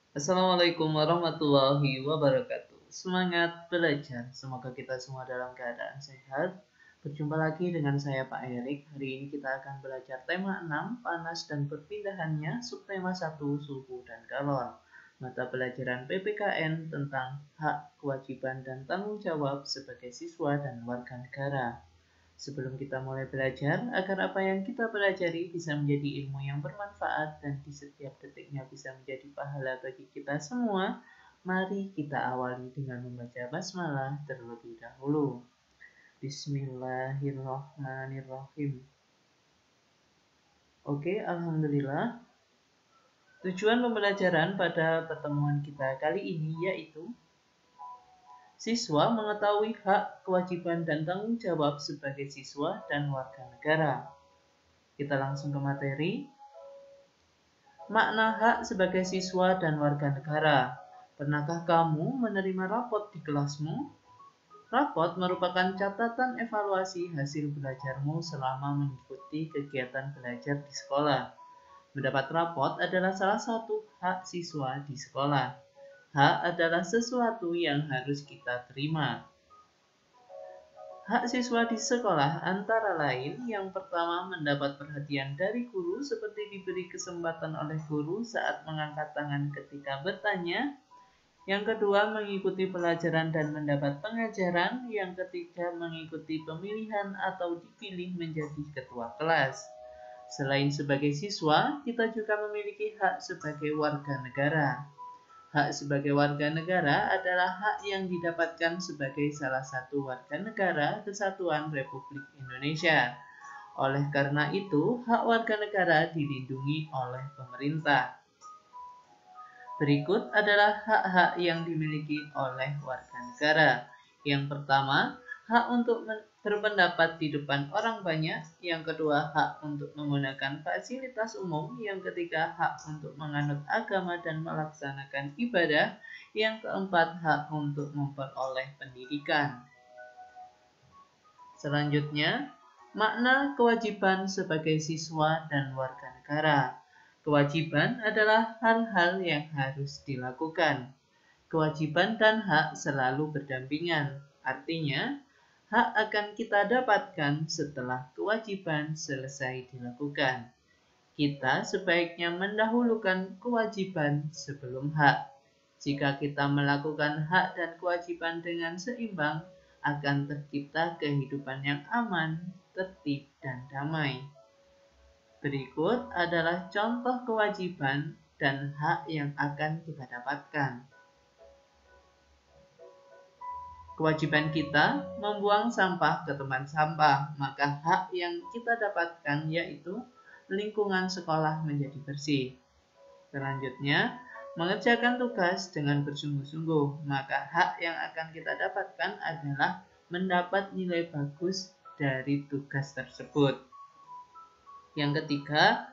Assalamualaikum warahmatullahi wabarakatuh. Semangat belajar. Semoga kita semua dalam keadaan sehat. Berjumpa lagi dengan saya Pak Erik. Hari ini kita akan belajar tema 6, panas dan perpindahannya, subtema 1, suhu dan kalor. Mata pelajaran PPKN tentang hak, kewajiban, dan tanggung jawab sebagai siswa dan warga negara. Sebelum kita mulai belajar, agar apa yang kita pelajari bisa menjadi ilmu yang bermanfaat dan di setiap detiknya bisa menjadi pahala bagi kita semua, mari kita awali dengan membaca basmalah terlebih dahulu. Bismillahirrahmanirrahim. Oke, alhamdulillah. Tujuan pembelajaran pada pertemuan kita kali ini yaitu siswa mengetahui hak, kewajiban, dan tanggung jawab sebagai siswa dan warga negara. Kita langsung ke materi. Makna hak sebagai siswa dan warga negara. Pernahkah kamu menerima rapot di kelasmu? Rapot merupakan catatan evaluasi hasil belajarmu selama mengikuti kegiatan belajar di sekolah. Mendapat rapot adalah salah satu hak siswa di sekolah. Hak adalah sesuatu yang harus kita terima. Hak siswa di sekolah antara lain yang pertama mendapat perhatian dari guru seperti diberi kesempatan oleh guru saat mengangkat tangan ketika bertanya. Yang kedua mengikuti pelajaran dan mendapat pengajaran. Yang ketiga mengikuti pemilihan atau dipilih menjadi ketua kelas. Selain sebagai siswa, kita juga memiliki hak sebagai warga negara. Hak sebagai warga negara adalah hak yang didapatkan sebagai salah satu warga negara Kesatuan Republik Indonesia. Oleh karena itu, hak warga negara dilindungi oleh pemerintah. Berikut adalah hak-hak yang dimiliki oleh warga negara. Yang pertama, hak untuk berpendapat di depan orang banyak. Yang kedua, hak untuk menggunakan fasilitas umum. Yang ketiga, hak untuk menganut agama dan melaksanakan ibadah. Yang keempat, hak untuk memperoleh pendidikan. Selanjutnya, makna kewajiban sebagai siswa dan warga negara. Kewajiban adalah hal-hal yang harus dilakukan. Kewajiban dan hak selalu berdampingan. Artinya, hak akan kita dapatkan setelah kewajiban selesai dilakukan. Kita sebaiknya mendahulukan kewajiban sebelum hak. Jika kita melakukan hak dan kewajiban dengan seimbang, akan tercipta kehidupan yang aman, tertib, dan damai. Berikut adalah contoh kewajiban dan hak yang akan kita dapatkan. Kewajiban kita membuang sampah ke tempat sampah, maka hak yang kita dapatkan yaitu lingkungan sekolah menjadi bersih. Selanjutnya, mengerjakan tugas dengan bersungguh-sungguh, maka hak yang akan kita dapatkan adalah mendapat nilai bagus dari tugas tersebut. Yang ketiga,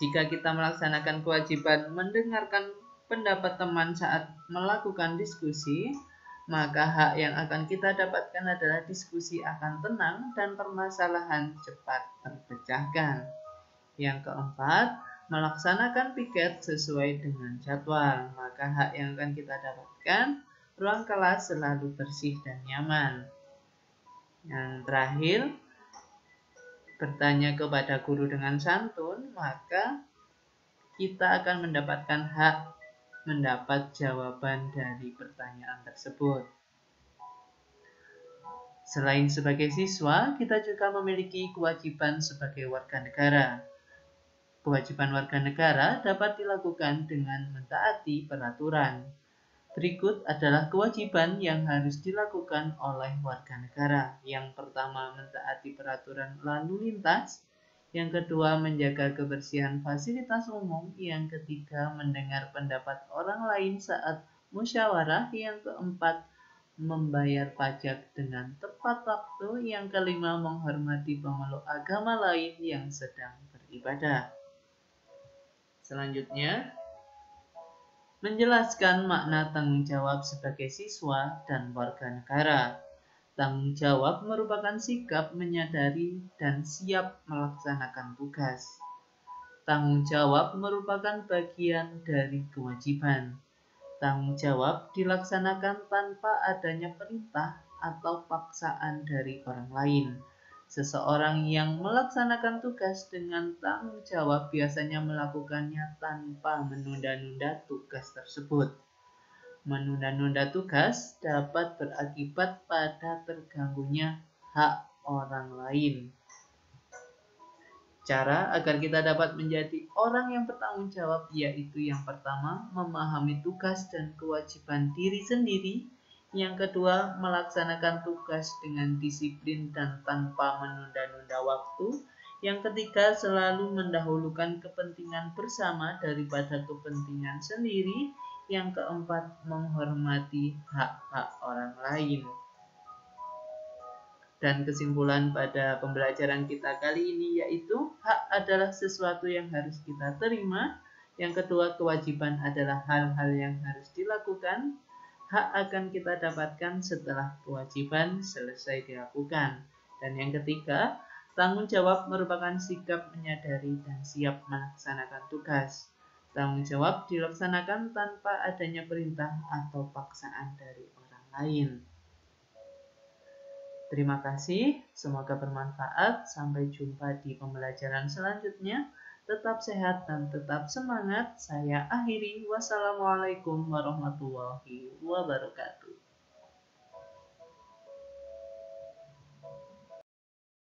jika kita melaksanakan kewajiban mendengarkan pendapat teman saat melakukan diskusi, maka hak yang akan kita dapatkan adalah diskusi akan tenang dan permasalahan cepat terpecahkan. Yang keempat, melaksanakan piket sesuai dengan jadwal, maka hak yang akan kita dapatkan, ruang kelas selalu bersih dan nyaman. Yang terakhir, bertanya kepada guru dengan santun, maka kita akan mendapatkan hak mendapat jawaban dari pertanyaan tersebut. Selain sebagai siswa, kita juga memiliki kewajiban sebagai warga negara. Kewajiban warga negara dapat dilakukan dengan mentaati peraturan. Berikut adalah kewajiban yang harus dilakukan oleh warga negara. Yang pertama, mentaati peraturan lalu lintas. Yang kedua, menjaga kebersihan fasilitas umum. Yang ketiga, mendengar pendapat orang lain saat musyawarah. Yang keempat, membayar pajak dengan tepat waktu. Yang kelima, menghormati pemeluk agama lain yang sedang beribadah. Selanjutnya, menjelaskan makna tanggung jawab sebagai siswa dan warga negara. Tanggung jawab merupakan sikap menyadari dan siap melaksanakan tugas. Tanggung jawab merupakan bagian dari kewajiban. Tanggung jawab dilaksanakan tanpa adanya perintah atau paksaan dari orang lain. Seseorang yang melaksanakan tugas dengan tanggung jawab biasanya melakukannya tanpa menunda-nunda tugas tersebut. Menunda-nunda tugas dapat berakibat pada terganggunya hak orang lain. Cara agar kita dapat menjadi orang yang bertanggung jawab yaitu yang pertama, memahami tugas dan kewajiban diri sendiri. Yang kedua, melaksanakan tugas dengan disiplin dan tanpa menunda-nunda waktu. Yang ketiga, selalu mendahulukan kepentingan bersama daripada kepentingan sendiri. Yang keempat, menghormati hak-hak orang lain. Dan kesimpulan pada pembelajaran kita kali ini yaitu hak adalah sesuatu yang harus kita terima. Yang kedua, kewajiban adalah hal-hal yang harus dilakukan. Hak akan kita dapatkan setelah kewajiban selesai dilakukan. Dan yang ketiga, tanggung jawab merupakan sikap menyadari dan siap melaksanakan tugas. Tanggung jawab dilaksanakan tanpa adanya perintah atau paksaan dari orang lain. Terima kasih, semoga bermanfaat. Sampai jumpa di pembelajaran selanjutnya. Tetap sehat dan tetap semangat. Saya akhiri. Wassalamualaikum warahmatullahi wabarakatuh.